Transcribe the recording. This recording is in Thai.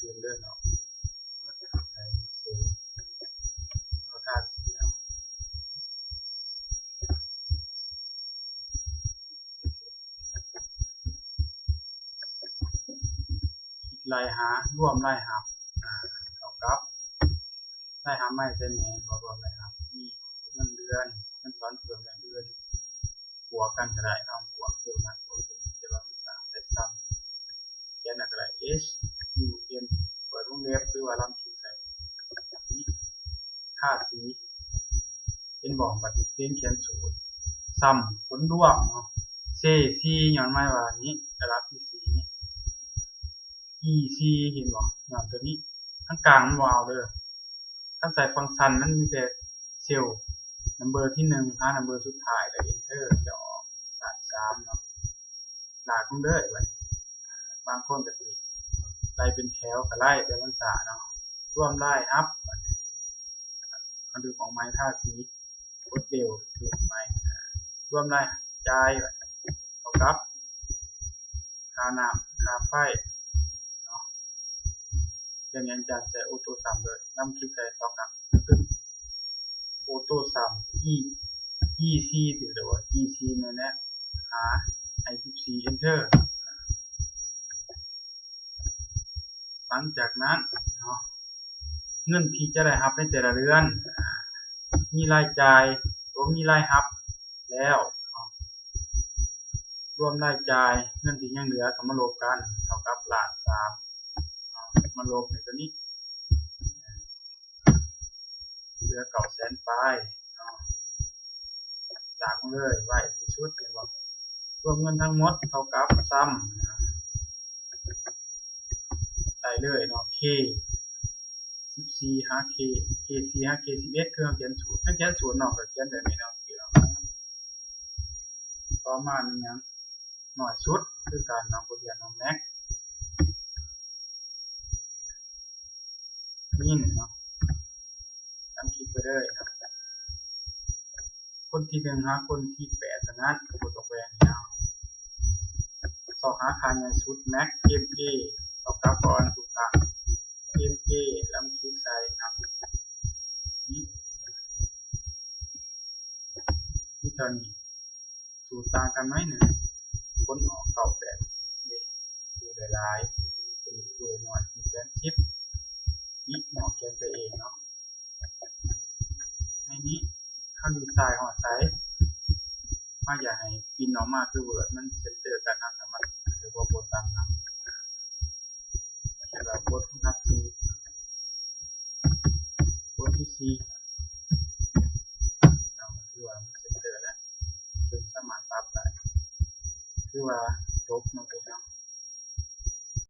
คืนเรื่องเนาะใส่เซลล์เอาท่าสีเอาคิดรายหาร่วมรายหาเท่ากับรายหาไม่ใช่แน่บ่รวมรายหามีเงินเดือนเงินสอนเพิ่มเงินเดือนบวกกันก็ได้เนาะบวกเซลล์มันบวกเซลล์จะว่าเสร็จซ้ำเขียนอะไร H U M เปิดวงเล็บหรือว่าลำขีดใส่นี่ค่าสีเป็นบอกบัตรเขียนสูตรซ้ำผลร่วมเนาะเซซีย้อนไม่ว่านี้ระดับที่สีนี้ EC เห็นบ่ย้อนตัวนี้ทั้งกลางมันวาวเด้อถ้าใส่ฟังก์ชันมันมีแต่เซลล์นัมเบอร์ที่1หานัมเบอร์สุดท้ายแล้ว enter จะออกรหัส3เนาะหลากมันเด้อไว้บางคนก็สิไล่เป็นแถวก็ไล่แต่มันสาเนาะร่วมไล่ครับมาดูของไม้ท่าสีกดเดียวคือไม้ร่วมไล่จ่ายเท่ากับค่าน้ำค่าไฟเนาะอย่างนี้อาจารย์ใส่ออโต้ซัมเลยนำคลิกใส่2กับตึ้งออโต้ซัม EC ถือได้ว่า EC เนี่ยนะหา I14 enter หลังจากนั้นเนาะเงินที่จะได้รับในแต่ละเดือนมีรายจ่ายหรือมีรายรับแล้วรวมรายจ่ายเงินที่ยังเหลือก็มาลบกันเท่ากับล้าน3มาลบในตัวนี้เหลือ900,000 ไปหลังเลยไว้ที่สุดเห็นบ่รวมเงินทั้งหมดเท่ากับซ้ำได้เลยเนาะ K 14หา K4 หา K11 คือเขียนสูตรเขียนสูตรเนาะก็เขียนแบบนี้เนาะต่อมามีหยังหน่อยสุดคือการนำบทเรียนของแม็กมินเนาะทำคลิปไปเลยครับคนที่1หาคนที่8เท่านั้นบทตกแหวนยาวสอบหาค่าใหญ่สุดแม็ก MA เท่ากับก่อนทุกครั้ง MA แล้วคลิกใส่ครับนี่เท่านี้สูตรต่างกันไหมเนี่ยคนออก98นี่คูณหลายๆตัวนี้คูณน้อย410นี่หมอเขียนใส่เองเนาะในนี้เข้าดีไซน์หอไซส์มาอย่าให้ปินออกมาคือเวิร์ดมันเซนเตอร์กันนะสามารถเสือว่าโบตามนั้นแบบโบที่นับซีโบที่ซีคือว่ามันเซนเตอร์แล้วจนสามารถปรับได้คือว่าจบมันเป็นเนาะ